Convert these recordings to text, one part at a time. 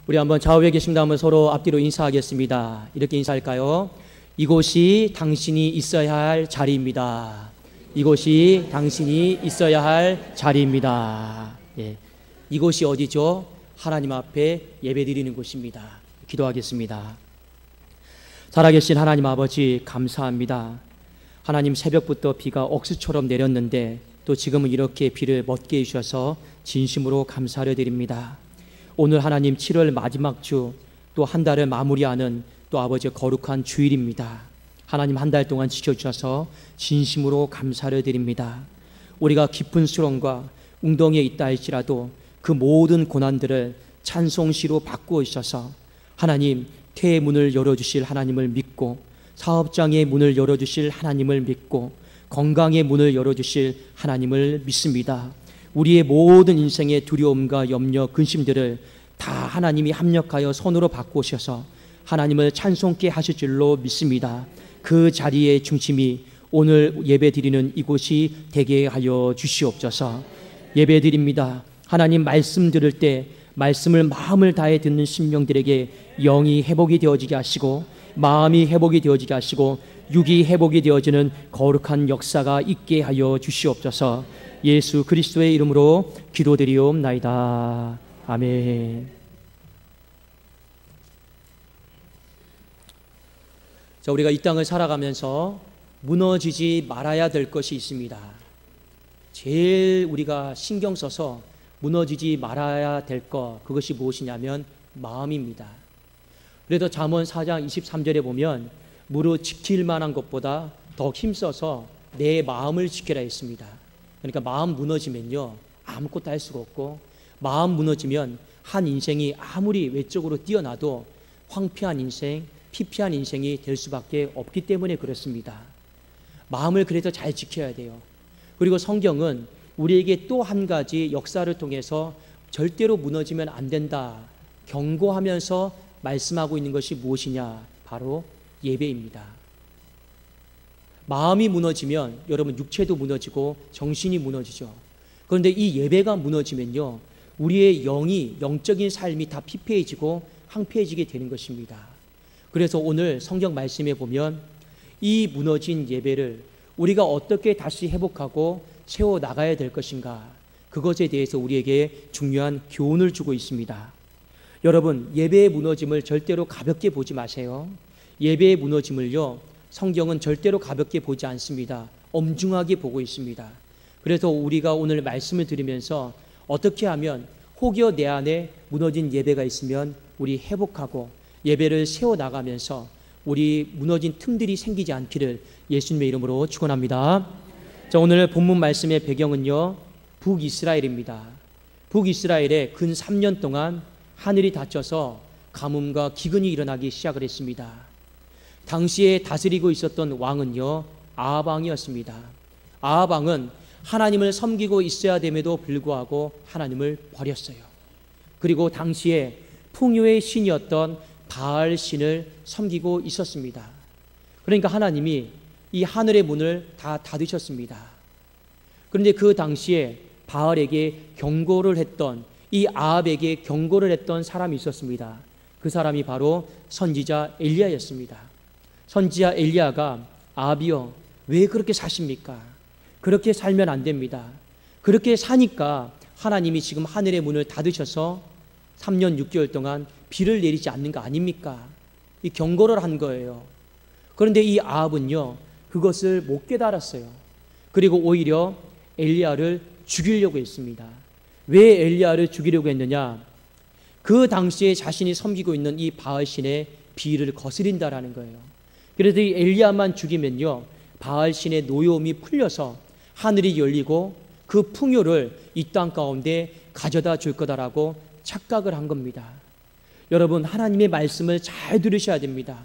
우리 한번 좌우에 계십니다 하면 서로 앞뒤로 인사하겠습니다. 이렇게 인사할까요? 이곳이 당신이 있어야 할 자리입니다. 이곳이 당신이 있어야 할 자리입니다. 예. 이곳이 어디죠? 하나님 앞에 예배드리는 곳입니다. 기도하겠습니다. 살아계신 하나님 아버지, 감사합니다. 하나님, 새벽부터 비가 억수처럼 내렸는데 또 지금은 이렇게 비를 멎게 해주셔서 진심으로 감사를 드립니다. 오늘 하나님 7월 마지막 주, 또 한 달을 마무리하는 또 아버지의 거룩한 주일입니다. 하나님, 한 달 동안 지켜주셔서 진심으로 감사를 드립니다. 우리가 깊은 수렁과 웅덩이에 있다 할지라도 그 모든 고난들을 찬송시로 바꾸어 주셔서 하나님, 태의 문을 열어주실 하나님을 믿고, 사업장의 문을 열어주실 하나님을 믿고, 건강의 문을 열어주실 하나님을 믿습니다. 우리의 모든 인생의 두려움과 염려, 근심들을 다 하나님이 합력하여 손으로 바꾸셔서 하나님을 찬송케 하실 줄로 믿습니다. 그 자리의 중심이 오늘 예배드리는 이곳이 되게 하여 주시옵소서. 예배드립니다. 하나님, 말씀 들을 때 말씀을 마음을 다해 듣는 심령들에게 영이 회복이 되어지게 하시고, 마음이 회복이 되어지게 하시고, 육이 회복이 되어지는 거룩한 역사가 있게 하여 주시옵소서. 예수 그리스도의 이름으로 기도드리옵나이다. 아멘. 자, 우리가 이 땅을 살아가면서 무너지지 말아야 될 것이 있습니다. 제일 우리가 신경 써서 무너지지 말아야 될 것, 그것이 무엇이냐면 마음입니다. 그래서 잠언 4장 23절에 보면 무릇 지킬 만한 것보다 더 힘써서 내 마음을 지키라 했습니다. 그러니까 마음 무너지면요, 아무것도 할 수가 없고, 마음 무너지면 한 인생이 아무리 외적으로 뛰어나도 황폐한 인생, 피폐한 인생이 될 수밖에 없기 때문에 그렇습니다. 마음을 그래서 잘 지켜야 돼요. 그리고 성경은 우리에게 또 한 가지 역사를 통해서 절대로 무너지면 안 된다 경고하면서 말씀하고 있는 것이 무엇이냐? 바로 예배입니다. 마음이 무너지면 여러분 육체도 무너지고 정신이 무너지죠. 그런데 이 예배가 무너지면요, 우리의 영적인 삶이 다 피폐해지고 황폐해지게 되는 것입니다. 그래서 오늘 성경 말씀에 보면 이 무너진 예배를 우리가 어떻게 다시 회복하고 세워나가야 될 것인가, 그것에 대해서 우리에게 중요한 교훈을 주고 있습니다. 여러분, 예배의 무너짐을 절대로 가볍게 보지 마세요. 예배의 무너짐을요, 성경은 절대로 가볍게 보지 않습니다. 엄중하게 보고 있습니다. 그래서 우리가 오늘 말씀을 들으면서 어떻게 하면 혹여 내 안에 무너진 예배가 있으면 우리 회복하고 예배를 세워나가면서 우리 무너진 틈들이 생기지 않기를 예수님의 이름으로 축원합니다. 자, 오늘 본문 말씀의 배경은요, 북이스라엘입니다. 북이스라엘에 근 3년 동안 하늘이 닫혀서 가뭄과 기근이 일어나기 시작을 했습니다. 당시에 다스리고 있었던 왕은요, 아합 왕이었습니다. 아합 왕은 하나님을 섬기고 있어야 됨에도 불구하고 하나님을 버렸어요. 그리고 당시에 풍요의 신이었던 바알 신을 섬기고 있었습니다. 그러니까 하나님이 이 하늘의 문을 다 닫으셨습니다. 그런데 그 당시에 바알에게 경고를 했던, 이 아합에게 경고를 했던 사람이 있었습니다. 그 사람이 바로 선지자 엘리야였습니다. 선지자 엘리야가 아합이여, 왜 그렇게 사십니까? 그렇게 살면 안 됩니다. 그렇게 사니까 하나님이 지금 하늘의 문을 닫으셔서 3년 6개월 동안 비를 내리지 않는 거 아닙니까? 이 경고를 한 거예요. 그런데 이 아합은요, 그것을 못 깨달았어요. 그리고 오히려 엘리야를 죽이려고 했습니다. 왜 엘리야를 죽이려고 했느냐? 그 당시에 자신이 섬기고 있는 이 바알신의 비를 거스린다라는 거예요. 그래서 이 엘리야만 죽이면요, 바알신의 노여움이 풀려서 하늘이 열리고 그 풍요를 이 땅 가운데 가져다 줄 거다라고 착각을 한 겁니다. 여러분, 하나님의 말씀을 잘 들으셔야 됩니다.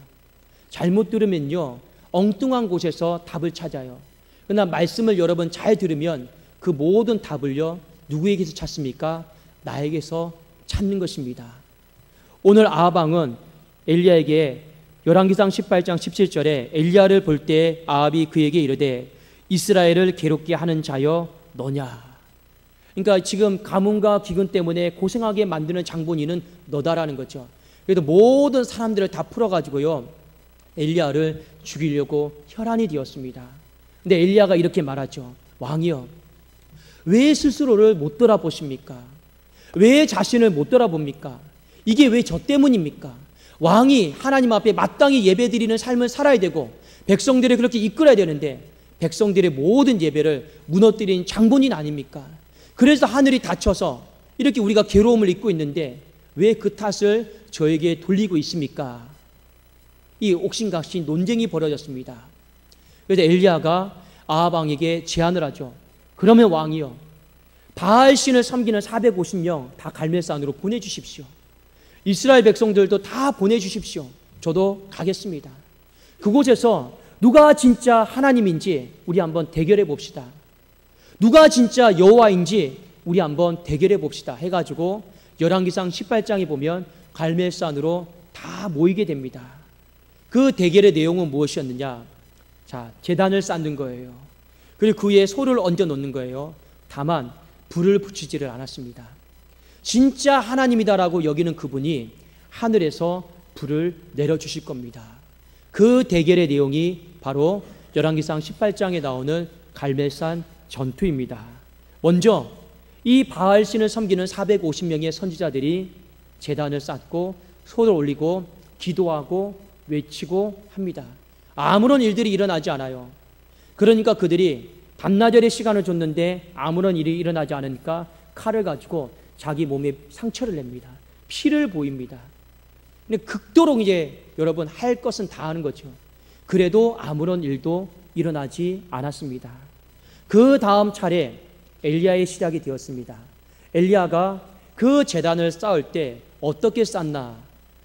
잘못 들으면요, 엉뚱한 곳에서 답을 찾아요. 그러나 말씀을 여러분 잘 들으면 그 모든 답을요, 누구에게서 찾습니까? 나에게서 찾는 것입니다. 오늘 아합 왕은 엘리야에게 열왕기상 18장 17절에 엘리야를 볼 때 아합이 그에게 이르되 이스라엘을 괴롭게 하는 자여 너냐? 그러니까 지금 가뭄과 기근 때문에 고생하게 만드는 장본인은 너다라는 거죠. 그래도 모든 사람들을 다 풀어가지고요, 엘리야를 죽이려고 혈안이 되었습니다. 근데 엘리야가 이렇게 말하죠. 왕이여, 왜 스스로를 못 돌아보십니까? 왜 자신을 못 돌아봅니까? 이게 왜 저 때문입니까? 왕이 하나님 앞에 마땅히 예배드리는 삶을 살아야 되고 백성들을 그렇게 이끌어야 되는데 백성들의 모든 예배를 무너뜨린 장본인 아닙니까? 그래서 하늘이 닫혀서 이렇게 우리가 괴로움을 잊고 있는데 왜 그 탓을 저에게 돌리고 있습니까? 이 옥신각신 논쟁이 벌어졌습니다. 그래서 엘리야가 아합 왕에게 제안을 하죠. 그러면 왕이요, 바알신을 섬기는 450명 다 갈멜산으로 보내주십시오. 이스라엘 백성들도 다 보내주십시오. 저도 가겠습니다. 그곳에서 누가 진짜 하나님인지 우리 한번 대결해 봅시다. 누가 진짜 여호와인지 우리 한번 대결해 봅시다 해가지고 열왕기상 18장에 보면 갈멜산으로 다 모이게 됩니다. 그 대결의 내용은 무엇이었느냐? 자, 제단을 쌓는 거예요. 그리고 그 위에 소를 얹어 놓는 거예요. 다만 불을 붙이지를 않았습니다. 진짜 하나님이다라고 여기는 그분이 하늘에서 불을 내려주실 겁니다. 그 대결의 내용이 바로 열왕기상 18장에 나오는 갈멜산 전투입니다. 먼저 이 바알신을 섬기는 450명의 선지자들이 제단을 쌓고 소를 올리고 기도하고 외치고 합니다. 아무런 일들이 일어나지 않아요. 그러니까 그들이 밤낮의 시간을 줬는데 아무런 일이 일어나지 않으니까 칼을 가지고 자기 몸에 상처를 냅니다. 피를 보입니다. 근데 극도로 이제 여러분 할 것은 다 하는 거죠. 그래도 아무런 일도 일어나지 않았습니다. 그 다음 차례 엘리야의 시작이 되었습니다. 엘리야가 그 제단을 쌓을 때 어떻게 쌓나,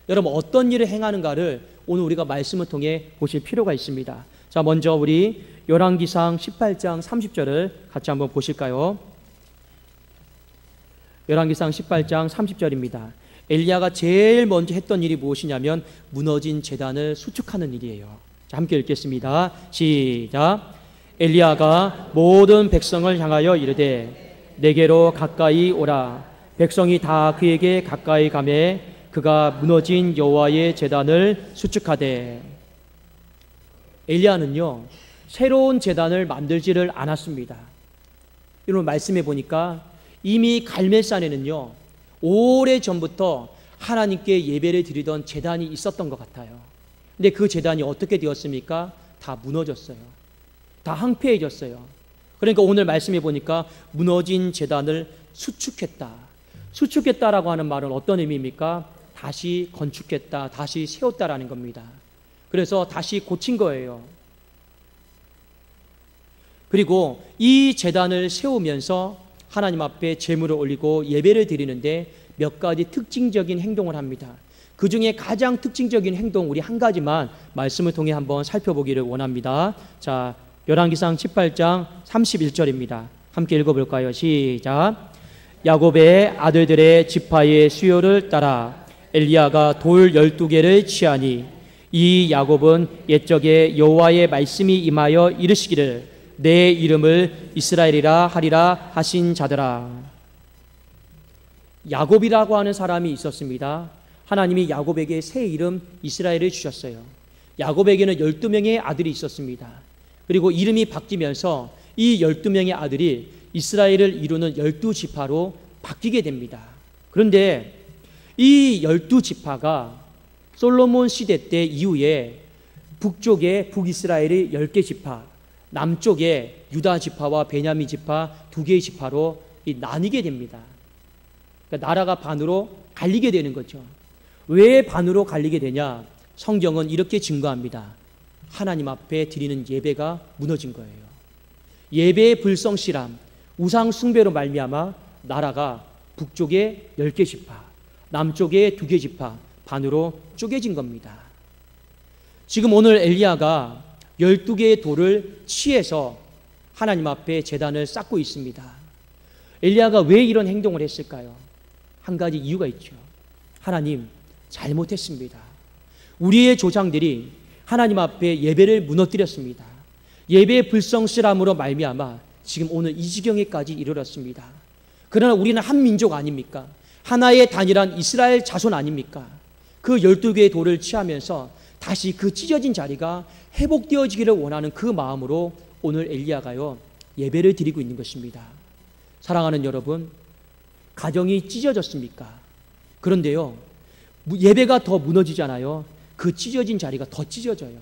여러분 어떤 일을 행하는가를 오늘 우리가 말씀을 통해 보실 필요가 있습니다. 자, 먼저 우리 열왕기상 18장 30절을 같이 한번 보실까요? 열왕기상 18장 30절입니다. 엘리야가 제일 먼저 했던 일이 무엇이냐면 무너진 제단을 수축하는 일이에요. 자, 함께 읽겠습니다. 시작. 엘리야가 모든 백성을 향하여 이르되 내게로 가까이 오라. 백성이 다 그에게 가까이 가매 그가 무너진 여호와의 제단을 수축하되. 엘리야는요, 새로운 제단을 만들지를 않았습니다. 여러분 말씀해 보니까 이미 갈멜산에는요, 오래전부터 하나님께 예배를 드리던 제단이 있었던 것 같아요. 근데 그 제단이 어떻게 되었습니까? 다 무너졌어요. 다 황폐해졌어요. 그러니까 오늘 말씀해 보니까 무너진 제단을 수축했다. 수축했다라고 하는 말은 어떤 의미입니까? 다시 건축했다, 다시 세웠다라는 겁니다. 그래서 다시 고친 거예요. 그리고 이 제단을 세우면서 하나님 앞에 제물을 올리고 예배를 드리는데 몇 가지 특징적인 행동을 합니다. 그 중에 가장 특징적인 행동 우리 한 가지만 말씀을 통해 한번 살펴보기를 원합니다. 자, 열왕기상 18장 31절입니다. 함께 읽어볼까요? 시작. 야곱의 아들들의 지파의 수요를 따라 엘리야가 돌 12개를 취하니 이 야곱은 옛적에 여호와의 말씀이 임하여 이르시기를 내 이름을 이스라엘이라 하리라 하신 자들아. 야곱이라고 하는 사람이 있었습니다. 하나님이 야곱에게 새 이름 이스라엘을 주셨어요. 야곱에게는 12명의 아들이 있었습니다. 그리고 이름이 바뀌면서 이 12명의 아들이 이스라엘을 이루는 12지파로 바뀌게 됩니다. 그런데 이 12지파가 솔로몬 시대 때 이후에 북쪽에 북이스라엘의 10개 지파, 남쪽에 유다 지파와 베냐민 지파 2개의 지파로 나뉘게 됩니다. 그러니까 나라가 반으로 갈리게 되는 거죠. 왜 반으로 갈리게 되냐? 성경은 이렇게 증거합니다. 하나님 앞에 드리는 예배가 무너진 거예요. 예배의 불성실함, 우상 숭배로 말미암아 나라가 북쪽에 10개 지파, 남쪽에 2개 지파 반으로 쪼개진 겁니다. 지금 오늘 엘리야가 12개의 돌을 취해서 하나님 앞에 제단을 쌓고 있습니다. 엘리야가 왜 이런 행동을 했을까요? 한 가지 이유가 있죠. 하나님, 잘못했습니다. 우리의 조상들이 하나님 앞에 예배를 무너뜨렸습니다. 예배의 불성실함으로 말미암아 지금 오늘 이 지경에까지 이르렀습니다. 그러나 우리는 한 민족 아닙니까? 하나의 단일한 이스라엘 자손 아닙니까? 그 12개의 돌을 취하면서 다시 그 찢어진 자리가 회복되어지기를 원하는 그 마음으로 오늘 엘리야가요 예배를 드리고 있는 것입니다. 사랑하는 여러분, 가정이 찢어졌습니까? 그런데요, 예배가 더 무너지잖아요. 그 찢어진 자리가 더 찢어져요.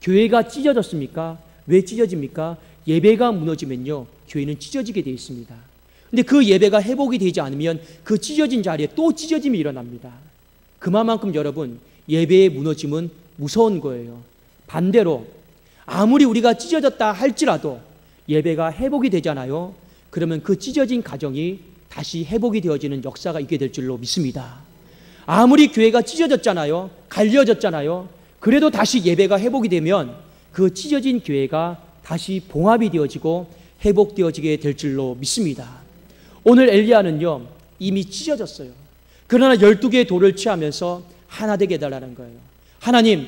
교회가 찢어졌습니까? 왜 찢어집니까? 예배가 무너지면요, 교회는 찢어지게 되어 있습니다. 근데 그 예배가 회복이 되지 않으면 그 찢어진 자리에 또 찢어짐이 일어납니다. 그만큼 여러분, 예배의 무너짐은 무서운 거예요. 반대로 아무리 우리가 찢어졌다 할지라도 예배가 회복이 되잖아요. 그러면 그 찢어진 가정이 다시 회복이 되어지는 역사가 있게 될 줄로 믿습니다. 아무리 교회가 찢어졌잖아요. 갈려졌잖아요. 그래도 다시 예배가 회복이 되면 그 찢어진 교회가 다시 봉합이 되어지고 회복되어지게 될 줄로 믿습니다. 오늘 엘리야는요 이미 찢어졌어요. 그러나 12개의 돌을 취하면서 하나 되게 해달라는 거예요. 하나님,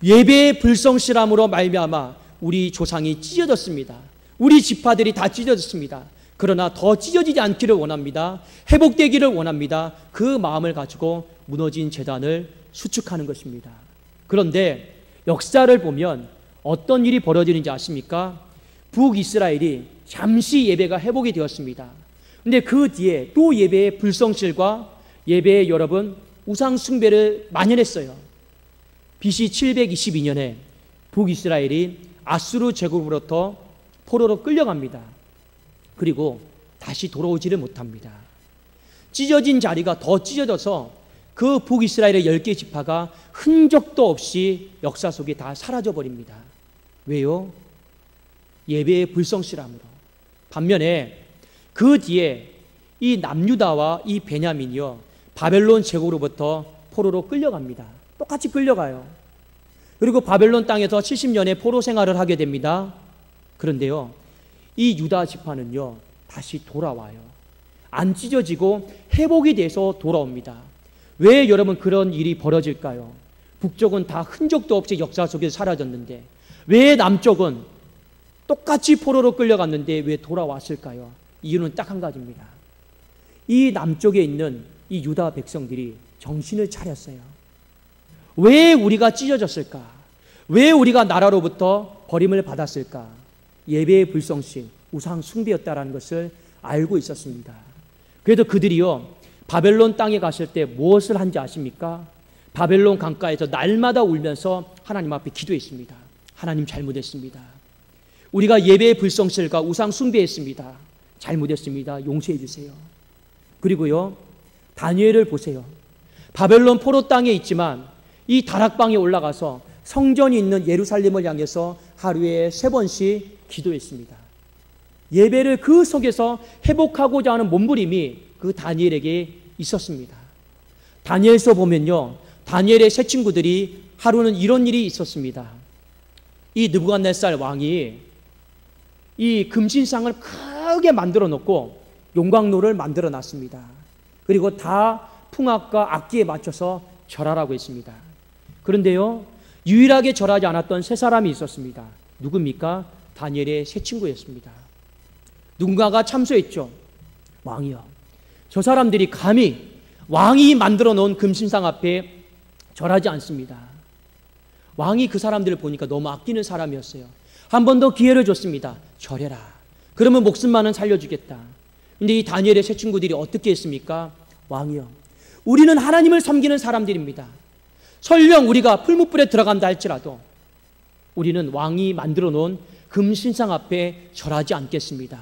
예배의 불성실함으로 말미암아 우리 조상이 찢어졌습니다. 우리 지파들이 다 찢어졌습니다. 그러나 더 찢어지지 않기를 원합니다. 회복되기를 원합니다. 그 마음을 가지고 무너진 제단을 수축하는 것입니다. 그런데 역사를 보면 어떤 일이 벌어지는지 아십니까? 북이스라엘이 잠시 예배가 회복이 되었습니다. 근데 그 뒤에 또 예배의 불성실과 예배의 여러분 우상 숭배를 만연했어요. BC 722년에 북이스라엘이 아수르 제국으로부터 포로로 끌려갑니다. 그리고 다시 돌아오지를 못합니다. 찢어진 자리가 더 찢어져서 그 북이스라엘의 10개 지파가 흔적도 없이 역사 속에 다 사라져버립니다. 왜요? 예배의 불성실함으로. 반면에 그 뒤에 이 남유다와 이 베냐민이요 바벨론 제국으로부터 포로로 끌려갑니다. 똑같이 끌려가요. 그리고 바벨론 땅에서 70년의 포로 생활을 하게 됩니다. 그런데요 이 유다 지파는요 다시 돌아와요. 안 찢어지고 회복이 돼서 돌아옵니다. 왜 여러분 그런 일이 벌어질까요? 북쪽은 다 흔적도 없이 역사 속에 사라졌는데 왜 남쪽은 똑같이 포로로 끌려갔는데 왜 돌아왔을까요? 이유는 딱 한 가지입니다. 이 남쪽에 있는 이 유다 백성들이 정신을 차렸어요. 왜 우리가 찢어졌을까? 왜 우리가 나라로부터 버림을 받았을까? 예배의 불성실, 우상 숭배였다라는 것을 알고 있었습니다. 그래도 그들이요 바벨론 땅에 갔을 때 무엇을 한지 아십니까? 바벨론 강가에서 날마다 울면서 하나님 앞에 기도했습니다. 하나님 잘못했습니다. 우리가 예배의 불성실과 우상 숭배했습니다. 잘못했습니다. 용서해 주세요. 그리고요 다니엘을 보세요. 바벨론 포로 땅에 있지만 이 다락방에 올라가서 성전이 있는 예루살렘을 향해서 하루에 3번씩 기도했습니다. 예배를 그 속에서 회복하고자 하는 몸부림이 그 다니엘에게 있었습니다. 다니엘서 보면요 다니엘의 세 친구들이 하루는 이런 일이 있었습니다. 이 느부갓네살 왕이 이 금신상을 크게 만들어 놓고 용광로를 만들어 놨습니다. 그리고 다 풍악과 악기에 맞춰서 절하라고 했습니다. 그런데요 유일하게 절하지 않았던 세 사람이 있었습니다. 누굽니까? 다니엘의 세 친구였습니다. 누군가가 참소했죠. 왕이요, 저 사람들이 감히 왕이 만들어 놓은 금신상 앞에 절하지 않습니다. 왕이 그 사람들을 보니까 너무 아끼는 사람이었어요. 한 번 더 기회를 줬습니다. 절해라. 그러면 목숨만은 살려주겠다. 근데 이 다니엘의 세 친구들이 어떻게 했습니까? 왕이요, 우리는 하나님을 섬기는 사람들입니다. 설령 우리가 풀무불에 들어간다 할지라도 우리는 왕이 만들어 놓은 금신상 앞에 절하지 않겠습니다.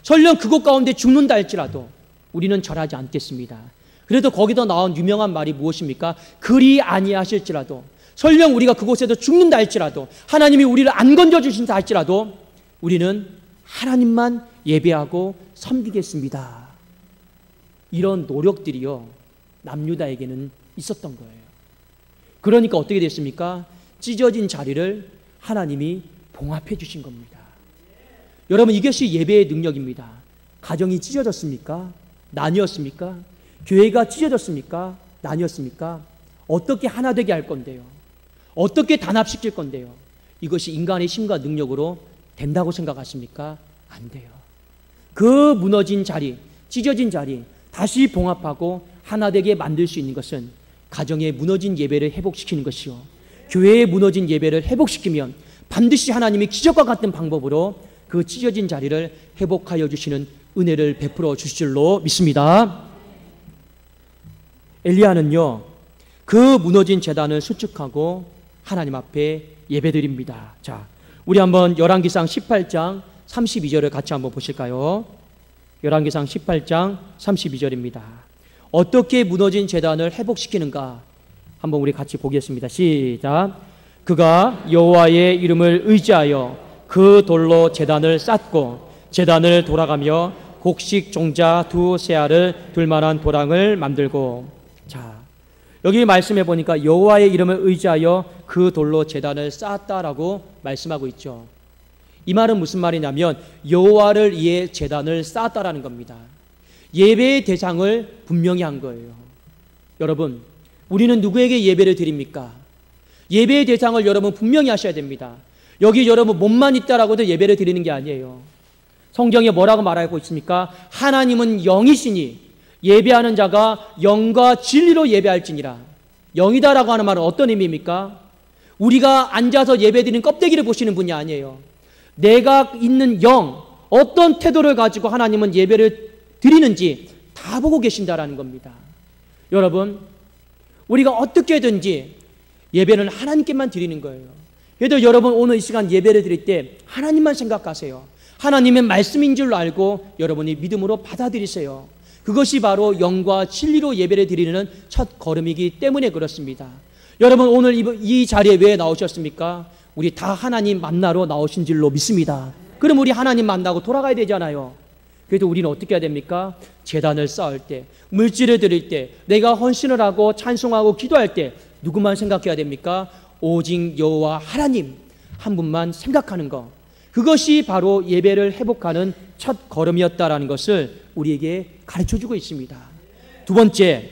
설령 그곳 가운데 죽는다 할지라도 우리는 절하지 않겠습니다. 그래도 거기서 나온 유명한 말이 무엇입니까? 그리 아니하실지라도, 설령 우리가 그곳에서 죽는다 할지라도, 하나님이 우리를 안 건져주신다 할지라도 우리는 하나님만 예배하고 섬기겠습니다. 이런 노력들이요 남유다에게는 있었던 거예요. 그러니까 어떻게 됐습니까? 찢어진 자리를 하나님이 봉합해 주신 겁니다. 여러분, 이것이 예배의 능력입니다. 가정이 찢어졌습니까? 나뉘었습니까? 교회가 찢어졌습니까? 나뉘었습니까? 어떻게 하나 되게 할 건데요? 어떻게 단합시킬 건데요? 이것이 인간의 힘과 능력으로 된다고 생각하십니까? 안 돼요. 그 무너진 자리, 찢어진 자리 다시 봉합하고 하나 되게 만들 수 있는 것은 가정의 무너진 예배를 회복시키는 것이요, 교회의 무너진 예배를 회복시키면 반드시 하나님이 기적과 같은 방법으로 그 찢어진 자리를 회복하여 주시는 은혜를 베풀어 주실 줄로 믿습니다. 엘리야는요, 그 무너진 제단을 수축하고 하나님 앞에 예배드립니다. 자, 우리 한번 열왕기상 18장 32절을 같이 한번 보실까요? 열왕기상 18장 32절입니다. 어떻게 무너진 제단을 회복시키는가 한번 우리 같이 보겠습니다. 시작. 그가 여호와의 이름을 의지하여 그 돌로 제단을 쌓고 제단을 돌아가며 곡식 종자 두 세알을 둘 만한 도랑을 만들고. 자, 여기 말씀해 보니까 여호와의 이름을 의지하여 그 돌로 제단을 쌓았다라고 말씀하고 있죠. 이 말은 무슨 말이냐면 여호와를 위해 제단을 쌓았다라는 겁니다. 예배의 대상을 분명히 한 거예요. 여러분, 우리는 누구에게 예배를 드립니까? 예배의 대상을 여러분 분명히 하셔야 됩니다. 여기 여러분 몸만 있다라고 해도 예배를 드리는 게 아니에요. 성경에 뭐라고 말하고 있습니까? 하나님은 영이시니 예배하는 자가 영과 진리로 예배할지니라. 영이다라고 하는 말은 어떤 의미입니까? 우리가 앉아서 예배드리는 껍데기를 보시는 분이 아니에요. 내가 있는 영, 어떤 태도를 가지고 하나님은 예배를 드리는지 다 보고 계신다라는 겁니다. 여러분, 우리가 어떻게든지 예배는 하나님께만 드리는 거예요. 그래도 여러분 오늘 이 시간 예배를 드릴 때 하나님만 생각하세요. 하나님의 말씀인 줄 알고 여러분이 믿음으로 받아들이세요. 그것이 바로 영과 진리로 예배를 드리는 첫 걸음이기 때문에 그렇습니다. 여러분 오늘 이 자리에 왜 나오셨습니까? 우리 다 하나님 만나러 나오신 줄로 믿습니다. 그럼 우리 하나님 만나고 돌아가야 되잖아요. 그래도 우리는 어떻게 해야 됩니까? 제단을 쌓을 때, 물질을 드릴 때, 내가 헌신을 하고 찬송하고 기도할 때 누구만 생각해야 됩니까? 오직 여호와 하나님 한 분만 생각하는 것. 그것이 바로 예배를 회복하는 첫 걸음이었다라는 것을 우리에게 가르쳐주고 있습니다. 두 번째,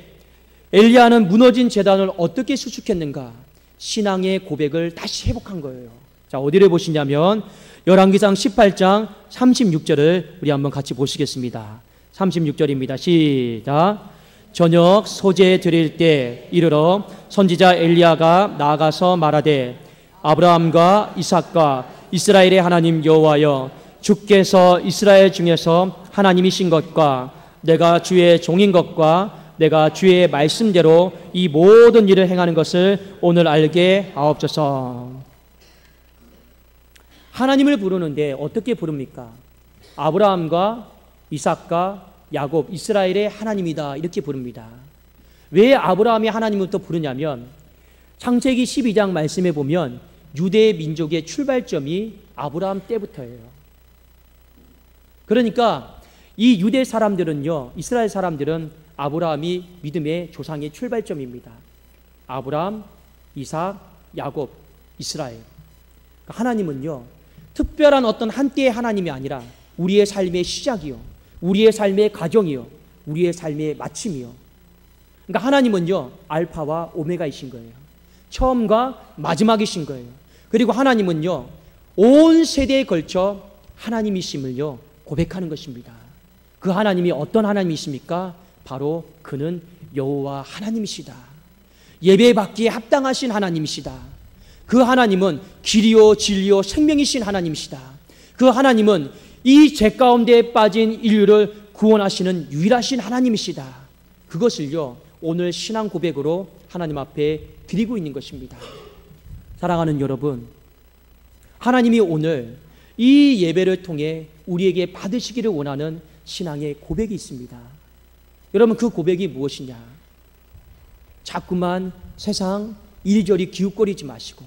엘리야는 무너진 제단을 어떻게 수축했는가? 신앙의 고백을 다시 회복한 거예요. 자, 어디를 보시냐면 열왕기상 18장 36절을 우리 한번 같이 보시겠습니다. 36절입니다. 시작. 저녁 소제 드릴 때 이르러 선지자 엘리야가 나아가서 말하되 아브라함과 이삭과 이스라엘의 하나님 여호와여, 주께서 이스라엘 중에서 하나님이신 것과 내가 주의 종인 것과 내가 주의 말씀대로 이 모든 일을 행하는 것을 오늘 알게 하옵소서. 하나님을 부르는데 어떻게 부릅니까? 아브라함과 이삭과 야곱, 이스라엘의 하나님이다 이렇게 부릅니다. 왜 아브라함이 하나님부터 부르냐면 창세기 12장 말씀에 보면 유대 민족의 출발점이 아브라함 때부터예요. 그러니까 이 유대 사람들은요, 이스라엘 사람들은 아브라함이 믿음의 조상의 출발점입니다. 아브라함, 이삭, 야곱, 이스라엘. 하나님은요, 특별한 어떤 한때의 하나님이 아니라 우리의 삶의 시작이요, 우리의 삶의 가정이요, 우리의 삶의 마침이요. 그러니까 하나님은요, 알파와 오메가이신 거예요. 처음과 마지막이신 거예요. 그리고 하나님은요, 온 세대에 걸쳐 하나님이심을요 고백하는 것입니다. 그 하나님이 어떤 하나님이십니까? 바로 그는 여호와 하나님이시다. 예배받기에 합당하신 하나님이시다. 그 하나님은 길이요 진리요 생명이신 하나님이시다. 그 하나님은 이 죄 가운데 빠진 인류를 구원하시는 유일하신 하나님이시다. 그것을요 오늘 신앙 고백으로 하나님 앞에 드리고 있는 것입니다. 사랑하는 여러분, 하나님이 오늘 이 예배를 통해 우리에게 받으시기를 원하는 신앙의 고백이 있습니다. 여러분, 그 고백이 무엇이냐? 자꾸만 세상 이리저리 기웃거리지 마시고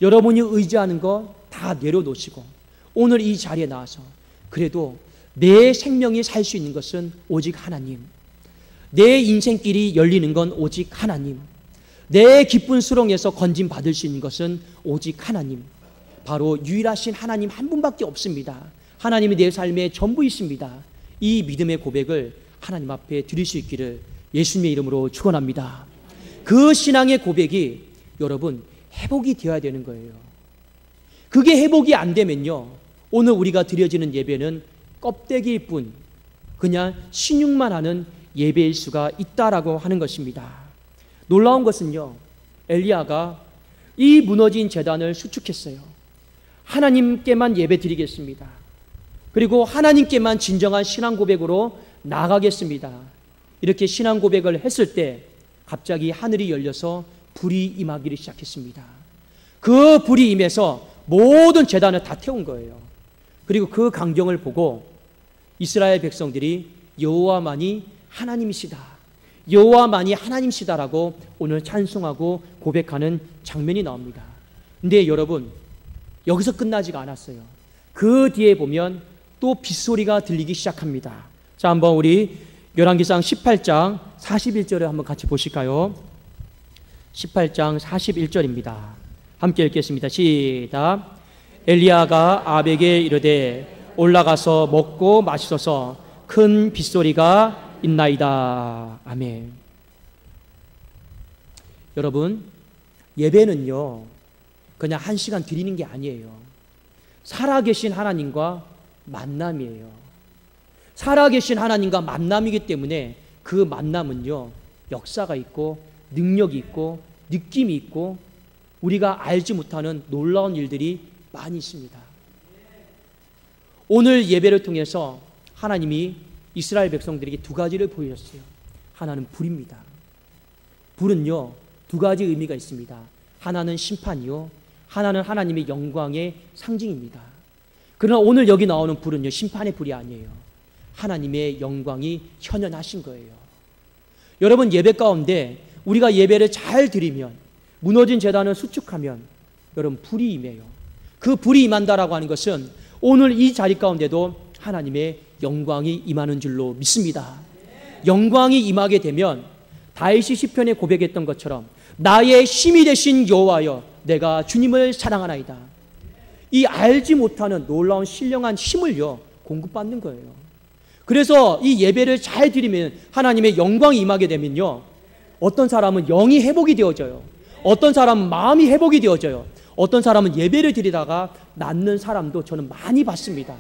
여러분이 의지하는 거 다 내려놓으시고 오늘 이 자리에 나와서 그래도 내 생명이 살 수 있는 것은 오직 하나님, 내 인생길이 열리는 건 오직 하나님, 내 기쁜 수렁에서 건진 받을 수 있는 것은 오직 하나님, 바로 유일하신 하나님 한 분밖에 없습니다. 하나님이 내 삶의 전부이십니다. 이 믿음의 고백을 하나님 앞에 드릴 수 있기를 예수님의 이름으로 축원합니다. 그 신앙의 고백이 여러분 회복이 되어야 되는 거예요. 그게 회복이 안 되면요 오늘 우리가 드려지는 예배는 껍데기일 뿐 그냥 신용만 하는 예배일 수가 있다라고 하는 것입니다. 놀라운 것은요, 엘리야가 이 무너진 제단을 수축했어요. 하나님께만 예배 드리겠습니다. 그리고 하나님께만 진정한 신앙 고백으로 나가겠습니다. 이렇게 신앙 고백을 했을 때 갑자기 하늘이 열려서 불이 임하기를 시작했습니다. 그 불이 임해서 모든 제단을 다 태운 거예요. 그리고 그 광경을 보고 이스라엘 백성들이 여호와만이 하나님이시다, 여호와만이 하나님이시다라고 오늘 찬송하고 고백하는 장면이 나옵니다. 근데 여러분, 여기서 끝나지가 않았어요. 그 뒤에 보면 또 빗소리가 들리기 시작합니다. 자, 한번 우리 열왕기상 18장 41절을 한번 같이 보실까요? 18장 41절입니다. 함께 읽겠습니다. 시작. 엘리야가 아합에게 이르되 올라가서 먹고 마시소서, 큰 빗소리가 있나이다. 아멘. 여러분, 예배는요 그냥 한 시간 드리는 게 아니에요. 살아계신 하나님과 만남이에요. 살아계신 하나님과 만남이기 때문에 그 만남은요 역사가 있고 능력이 있고 느낌이 있고 우리가 알지 못하는 놀라운 일들이 많이 있습니다. 오늘 예배를 통해서 하나님이 이스라엘 백성들에게 두 가지를 보여줬어요. 하나는 불입니다. 불은요 두 가지 의미가 있습니다. 하나는 심판이요, 하나는 하나님의 영광의 상징입니다. 그러나 오늘 여기 나오는 불은요 심판의 불이 아니에요. 하나님의 영광이 현현하신 거예요. 여러분, 예배 가운데 우리가 예배를 잘 드리면, 무너진 제단을 수축하면 여러분 불이 임해요. 그 불이 임한다라고 하는 것은 오늘 이 자리 가운데도 하나님의 영광이 임하는 줄로 믿습니다. 영광이 임하게 되면 다윗이 시편에 고백했던 것처럼 나의 힘이 되신 여호와여, 내가 주님을 사랑하나이다. 이 알지 못하는 놀라운 신령한 힘을요 공급받는 거예요. 그래서 이 예배를 잘 드리면 하나님의 영광이 임하게 되면요, 어떤 사람은 영이 회복이 되어져요. 어떤 사람은 마음이 회복이 되어져요. 어떤 사람은 예배를 드리다가 낫는 사람도 저는 많이 봤습니다.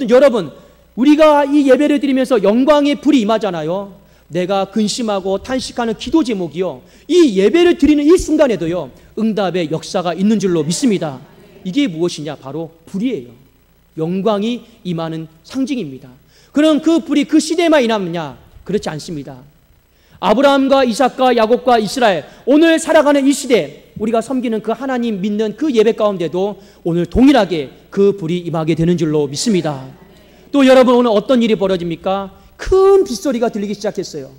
여러분, 우리가 이 예배를 드리면서 영광의 불이 임하잖아요. 내가 근심하고 탄식하는 기도 제목이요, 이 예배를 드리는 이 순간에도요 응답의 역사가 있는 줄로 믿습니다. 이게 무엇이냐? 바로 불이에요. 영광이 임하는 상징입니다. 그럼 그 불이 그 시대에만 임하느냐? 그렇지 않습니다. 아브라함과 이삭과 야곱과 이스라엘, 오늘 살아가는 이 시대, 우리가 섬기는 그 하나님 믿는 그 예배 가운데도 오늘 동일하게 그 불이 임하게 되는 줄로 믿습니다. 또 여러분, 오늘 어떤 일이 벌어집니까? 큰 빗소리가 들리기 시작했어요.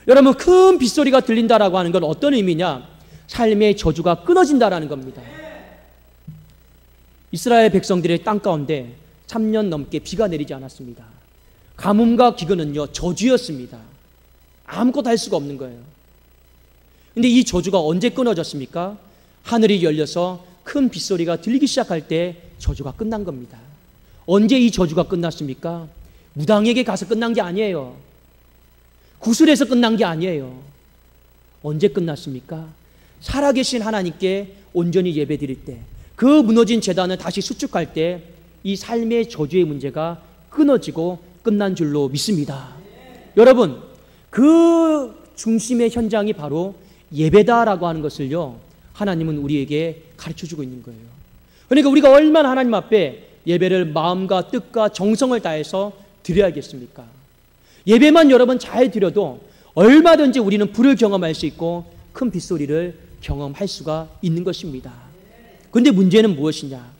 여러분, 큰 빗소리가 들린다라고 하는 건 어떤 의미냐? 삶의 저주가 끊어진다라는 겁니다. 이스라엘 백성들의 땅 가운데 3년 넘게 비가 내리지 않았습니다. 가뭄과 기근은요 저주였습니다. 아무것도 할 수가 없는 거예요. 근데 이 저주가 언제 끊어졌습니까? 하늘이 열려서 큰 빗소리가 들리기 시작할 때 저주가 끝난 겁니다. 언제 이 저주가 끝났습니까? 무당에게 가서 끝난 게 아니에요. 구슬에서 끝난 게 아니에요. 언제 끝났습니까? 살아계신 하나님께 온전히 예배드릴 때, 그 무너진 제단을 다시 수축할 때 이 삶의 저주의 문제가 끊어지고 끝난 줄로 믿습니다. 여러분, 그 중심의 현장이 바로 예배다라고 하는 것을요 하나님은 우리에게 가르쳐주고 있는 거예요. 그러니까 우리가 얼마나 하나님 앞에 예배를 마음과 뜻과 정성을 다해서 드려야겠습니까? 예배만 여러분 잘 드려도 얼마든지 우리는 불을 경험할 수 있고 큰 빗소리를 경험할 수가 있는 것입니다. 그런데 문제는 무엇이냐?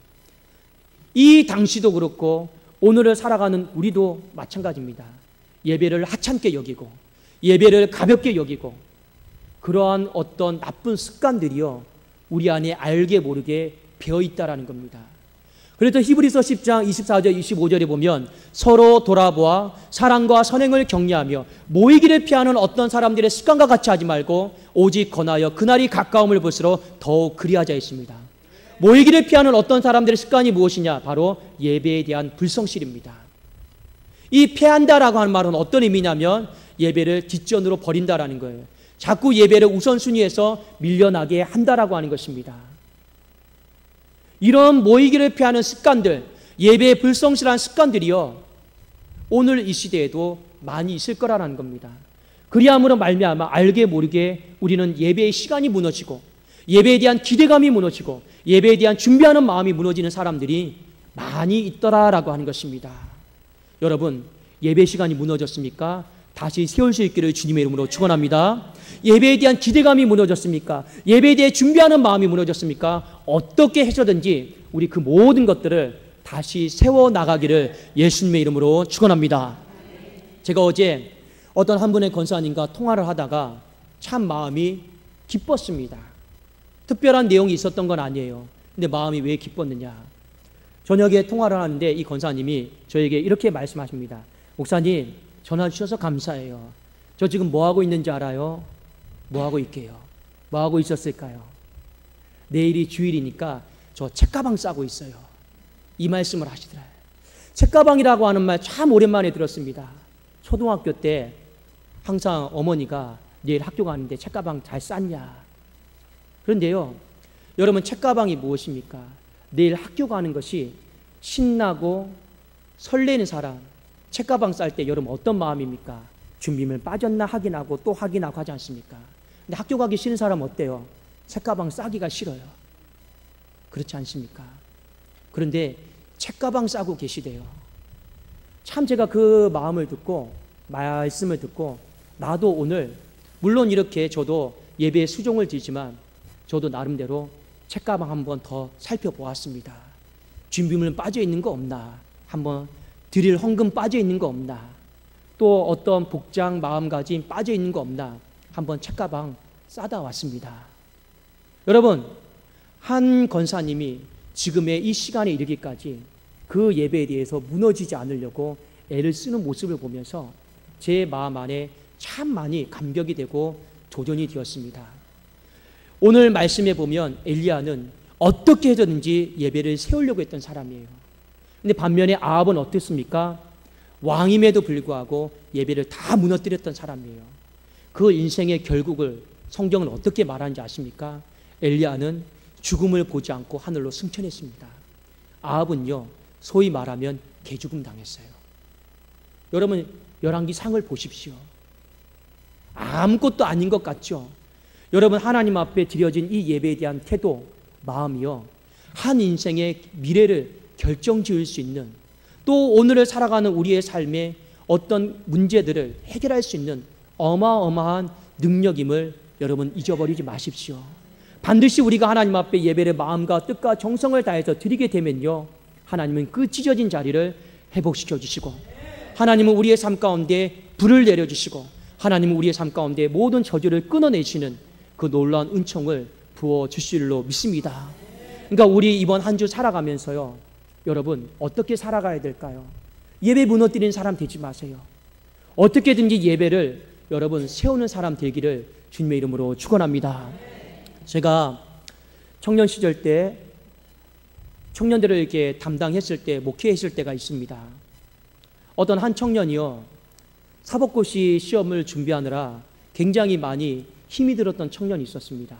이 당시도 그렇고 오늘을 살아가는 우리도 마찬가지입니다. 예배를 하찮게 여기고 예배를 가볍게 여기고 그러한 어떤 나쁜 습관들이요 우리 안에 알게 모르게 배어있다라는 겁니다. 그래서 히브리서 10장 24절 25절에 보면 서로 돌아보아 사랑과 선행을 격려하며 모이기를 피하는 어떤 사람들의 습관과 같이 하지 말고 오직 권하여 그날이 가까움을 볼수록 더욱 그리하자 했습니다. 모이기를 피하는 어떤 사람들의 습관이 무엇이냐? 바로 예배에 대한 불성실입니다. 이 패한다라고 하는 말은 어떤 의미냐면 예배를 뒷전으로 버린다라는 거예요. 자꾸 예배를 우선순위에서 밀려나게 한다라고 하는 것입니다. 이런 모이기를 피하는 습관들, 예배의 불성실한 습관들이요 오늘 이 시대에도 많이 있을 거라는 겁니다. 그리함으로 말미암아 알게 모르게 우리는 예배의 시간이 무너지고 예배에 대한 기대감이 무너지고 예배에 대한 준비하는 마음이 무너지는 사람들이 많이 있더라라고 하는 것입니다. 여러분, 예배 시간이 무너졌습니까? 다시 세울 수 있기를 주님의 이름으로 축원합니다. 예배에 대한 기대감이 무너졌습니까? 예배에 대해 준비하는 마음이 무너졌습니까? 어떻게 해서든지 우리 그 모든 것들을 다시 세워나가기를 예수님의 이름으로 축원합니다. 제가 어제 어떤 한 분의 권사님과 통화를 하다가 참 마음이 기뻤습니다. 특별한 내용이 있었던 건 아니에요. 근데 마음이 왜 기뻤느냐? 저녁에 통화를 하는데 이 권사님이 저에게 이렇게 말씀하십니다. 목사님, 전화 주셔서 감사해요. 저 지금 뭐 하고 있는지 알아요? 뭐 하고 있게요? 뭐 하고 있었을까요? 내일이 주일이니까 저 책가방 싸고 있어요. 이 말씀을 하시더라고요. 책가방이라고 하는 말 참 오랜만에 들었습니다. 초등학교 때 항상 어머니가 내일 학교 가는데 책가방 잘 쌌냐? 그런데요, 여러분, 책가방이 무엇입니까? 내일 학교 가는 것이 신나고 설레는 사람, 책가방 쌀 때 여러분 어떤 마음입니까? 준비물 빠졌나 확인하고 또 확인하고 하지 않습니까? 근데 학교 가기 싫은 사람 어때요? 책가방 싸기가 싫어요. 그렇지 않습니까? 그런데 책가방 싸고 계시대요. 참 제가 그 마음을 듣고 말씀을 듣고 나도 오늘 물론 이렇게 저도 예배에 수종을 드리지만 저도 나름대로 책가방 한번 더 살펴보았습니다. 준비물 빠져있는 거 없나? 한번 드릴 헌금 빠져있는 거 없나? 또 어떤 복장, 마음가짐 빠져있는 거 없나? 한번 책가방 싸다 왔습니다. 여러분, 한 권사님이 지금의 이 시간에 이르기까지 그 예배에 대해서 무너지지 않으려고 애를 쓰는 모습을 보면서 제 마음 안에 참 많이 감격이 되고 도전이 되었습니다. 오늘 말씀에 보면 엘리야는 어떻게 해서든지 예배를 세우려고 했던 사람이에요. 근데 반면에 아합은 어땠습니까? 왕임에도 불구하고 예배를 다 무너뜨렸던 사람이에요. 그 인생의 결국을 성경은 어떻게 말하는지 아십니까? 엘리야는 죽음을 보지 않고 하늘로 승천했습니다. 아합은요, 소위 말하면 개죽음 당했어요. 여러분, 열왕기상을 보십시오. 아무것도 아닌 것 같죠? 여러분, 하나님 앞에 드려진 이 예배에 대한 태도, 마음이요, 한 인생의 미래를 결정지을 수 있는, 또 오늘을 살아가는 우리의 삶에 어떤 문제들을 해결할 수 있는 어마어마한 능력임을 여러분 잊어버리지 마십시오. 반드시 우리가 하나님 앞에 예배를 마음과 뜻과 정성을 다해서 드리게 되면요, 하나님은 그 찢어진 자리를 회복시켜 주시고, 하나님은 우리의 삶 가운데 불을 내려주시고, 하나님은 우리의 삶 가운데 모든 저주를 끊어내시는 그 놀라운 은총을 부어주실 줄로 믿습니다. 그러니까 우리 이번 한 주 살아가면서요, 여러분 어떻게 살아가야 될까요? 예배 무너뜨리는 사람 되지 마세요. 어떻게든지 예배를 여러분 세우는 사람 되기를 주님의 이름으로 축원합니다. 제가 청년 시절 때 청년들을 이렇게 담당했을 때, 목회했을 때가 있습니다. 어떤 한 청년이요, 사법고시 시험을 준비하느라 굉장히 많이 힘이 들었던 청년이 있었습니다.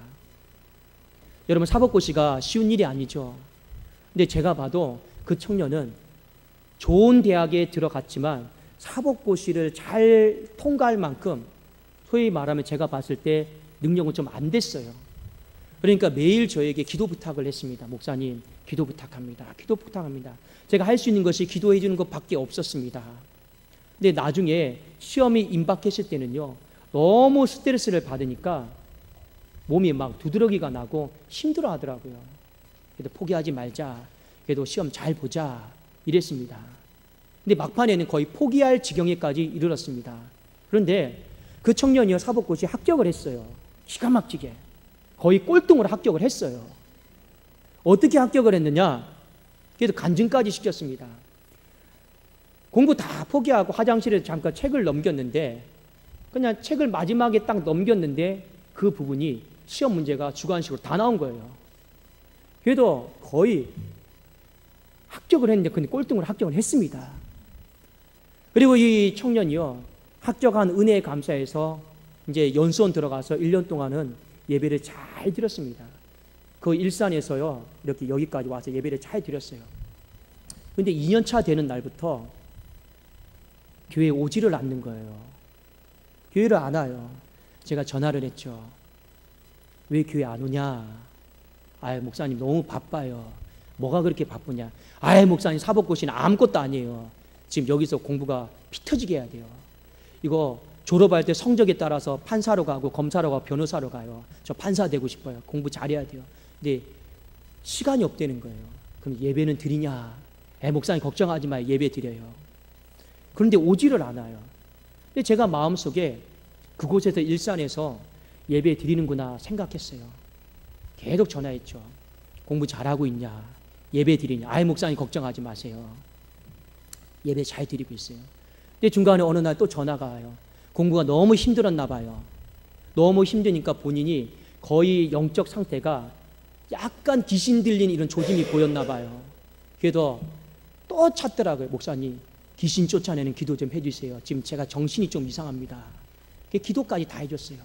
여러분, 사법고시가 쉬운 일이 아니죠. 근데 제가 봐도 그 청년은 좋은 대학에 들어갔지만 사법고시를 잘 통과할 만큼, 소위 말하면 제가 봤을 때 능력은 좀 안 됐어요. 그러니까 매일 저에게 기도 부탁을 했습니다. 목사님, 기도 부탁합니다. 기도 부탁합니다. 제가 할 수 있는 것이 기도해 주는 것밖에 없었습니다. 근데 나중에 시험이 임박했을 때는요, 너무 스트레스를 받으니까 몸이 막 두드러기가 나고 힘들어 하더라고요. 그래도 포기하지 말자, 그래도 시험 잘 보자 이랬습니다. 근데 막판에는 거의 포기할 지경에까지 이르렀습니다. 그런데 그 청년이요, 사법고시 합격을 했어요. 기가 막히게 거의 꼴등으로 합격을 했어요. 어떻게 합격을 했느냐? 그래도 간증까지 시켰습니다. 공부 다 포기하고 화장실에 잠깐 책을 넘겼는데, 그냥 책을 마지막에 딱 넘겼는데 그 부분이 시험 문제가 주관식으로 다 나온 거예요. 그래도 거의 합격을 했는데 근데 꼴등으로 합격을 했습니다. 그리고 이 청년이요, 합격한 은혜에 감사해서 이제 연수원 들어가서 1년 동안은 예배를 잘 드렸습니다. 그 일산에서요, 이렇게 여기까지 와서 예배를 잘 드렸어요. 근데 2년차 되는 날부터 교회에 오지를 않는 거예요. 교회를 안 와요. 제가 전화를 했죠. 왜 교회 안 오냐? 목사님 너무 바빠요. 뭐가 그렇게 바쁘냐? 목사님 사법고시는 아무것도 아니에요. 지금 여기서 공부가 피 터지게 해야 돼요. 이거 졸업할 때 성적에 따라서 판사로 가고 검사로 가고 변호사로 가요. 저 판사 되고 싶어요. 공부 잘해야 돼요. 근데 시간이 없다는 거예요. 그럼 예배는 드리냐? 목사님 걱정하지 마요. 예배 드려요. 그런데 오지를 않아요. 근데 제가 마음속에 그곳에서 일산에서 예배 드리는구나 생각했어요. 계속 전화했죠. 공부 잘하고 있냐? 예배 드리냐? 목사님 걱정하지 마세요. 예배 잘 드리고 있어요. 근데 중간에 어느 날 또 전화가 와요. 공부가 너무 힘들었나 봐요. 너무 힘드니까 본인이 거의 영적 상태가 약간 귀신 들린 이런 조짐이 보였나 봐요. 그래서 또 찾더라고요. 목사님 귀신 쫓아내는 기도 좀 해주세요. 지금 제가 정신이 좀 이상합니다. 기도까지 다 해줬어요.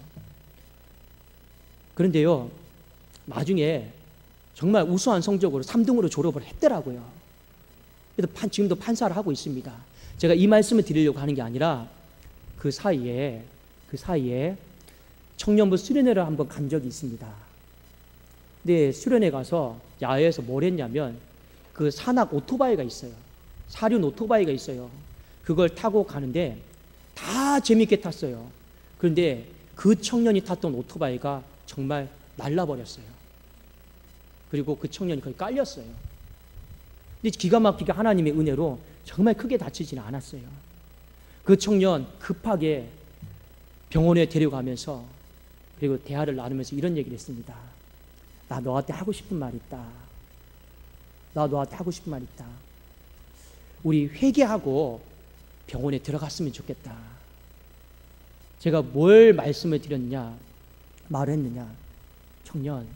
그런데요, 나중에 정말 우수한 성적으로 3등으로 졸업을 했더라고요. 그래서 지금도 판사를 하고 있습니다. 제가 이 말씀을 드리려고 하는 게 아니라 그 사이에 청년부 수련회를 한번 간 적이 있습니다. 근데 수련회 가서 야외에서 뭘 했냐면 그 산악 오토바이가 있어요. 사륜 오토바이가 있어요. 그걸 타고 가는데 다 재밌게 탔어요. 그런데 그 청년이 탔던 오토바이가 정말 날라버렸어요. 그리고 그 청년이 거의 깔렸어요. 근데 기가 막히게 하나님의 은혜로 정말 크게 다치지는 않았어요. 그 청년 급하게 병원에 데려가면서 그리고 대화를 나누면서 이런 얘기를 했습니다. 나 너한테 하고 싶은 말 있다. 나 너한테 하고 싶은 말 있다. 우리 회개하고 병원에 들어갔으면 좋겠다. 제가 뭘 말씀을 드렸느냐, 말을 했느냐. 청년,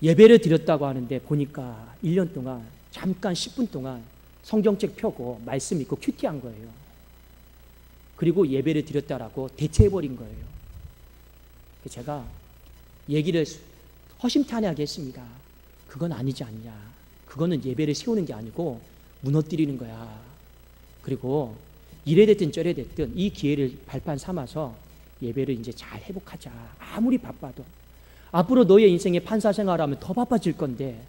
예배를 드렸다고 하는데 보니까 1년 동안 잠깐 10분 동안 성경책 펴고 말씀 읽고 큐티한 거예요. 그리고 예배를 드렸다라고 대체해버린 거예요. 제가 얘기를 허심탄회하게 했습니다. 그건 아니지 않냐. 그거는 예배를 세우는 게 아니고 무너뜨리는 거야. 그리고 이래 됐든 저래 됐든 이 기회를 발판 삼아서 예배를 이제 잘 회복하자. 아무리 바빠도. 앞으로 너의 인생에 판사 생활하면 더 바빠질 건데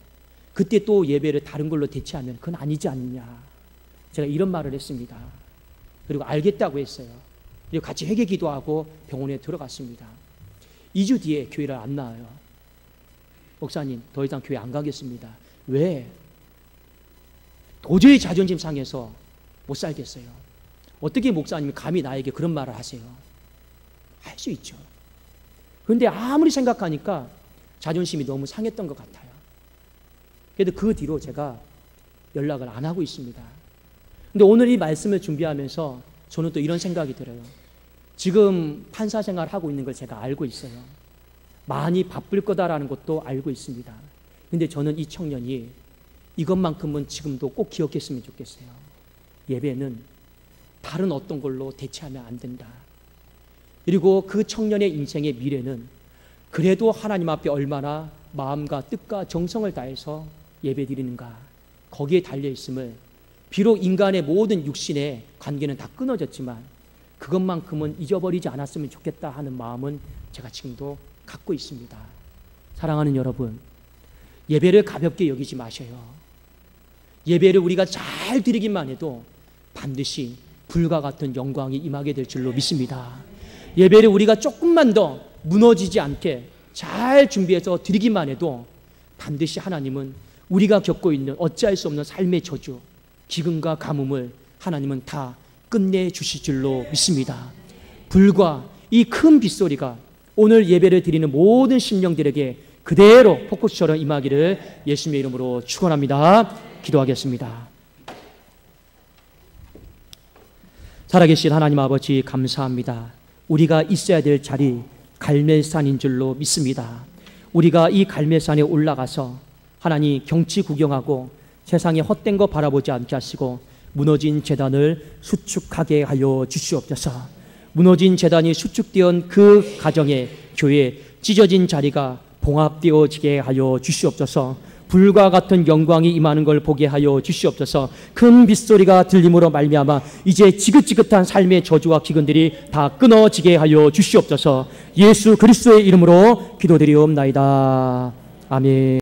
그때 또 예배를 다른 걸로 대체하면 그건 아니지 않느냐. 제가 이런 말을 했습니다. 그리고 알겠다고 했어요. 그리고 같이 회개 기도하고 병원에 들어갔습니다. 2주 뒤에 교회를 안 나와요. 목사님, 더 이상 교회 안 가겠습니다. 왜? 도저히 자존심 상해서 못 살겠어요. 어떻게 목사님이 감히 나에게 그런 말을 하세요? 할 수 있죠. 그런데 아무리 생각하니까 자존심이 너무 상했던 것 같아요. 그래도 그 뒤로 제가 연락을 안 하고 있습니다. 근데 오늘 이 말씀을 준비하면서 저는 또 이런 생각이 들어요. 지금 판사 생활을 하고 있는 걸 제가 알고 있어요. 많이 바쁠 거다라는 것도 알고 있습니다. 근데 저는 이 청년이 이것만큼은 지금도 꼭 기억했으면 좋겠어요. 예배는 다른 어떤 걸로 대체하면 안 된다. 그리고 그 청년의 인생의 미래는 그래도 하나님 앞에 얼마나 마음과 뜻과 정성을 다해서 예배 드리는가, 거기에 달려있음을, 비록 인간의 모든 육신의 관계는 다 끊어졌지만 그것만큼은 잊어버리지 않았으면 좋겠다 하는 마음은 제가 지금도 갖고 있습니다. 사랑하는 여러분, 예배를 가볍게 여기지 마셔요. 예배를 우리가 잘 드리기만 해도 반드시 불과 같은 영광이 임하게 될 줄로 믿습니다. 예배를 우리가 조금만 더 무너지지 않게 잘 준비해서 드리기만 해도 반드시 하나님은 우리가 겪고 있는 어찌할 수 없는 삶의 저주, 기근과 가뭄을 하나님은 다 끝내주실 줄로 믿습니다. 불과 이 큰 빗소리가 오늘 예배를 드리는 모든 심령들에게 그대로 폭포수처럼 임하기를 예수님의 이름으로 축원합니다. 기도하겠습니다. 살아계신 하나님 아버지, 감사합니다. 우리가 있어야 될 자리 갈멜산인 줄로 믿습니다. 우리가 이 갈멜산에 올라가서 하나님 경치 구경하고 세상에 헛된 거 바라보지 않게 하시고 무너진 제단을 수축하게 하여 주시옵소서. 무너진 제단이 수축되온 그 가정에 교회 찢어진 자리가 봉합되어지게 하여 주시옵소서. 불과 같은 영광이 임하는 걸 보게 하여 주시옵소서. 큰 빗소리가 들림으로 말미암아 이제 지긋지긋한 삶의 저주와 기근들이 다 끊어지게 하여 주시옵소서. 예수 그리스도의 이름으로 기도드리옵나이다. 아멘.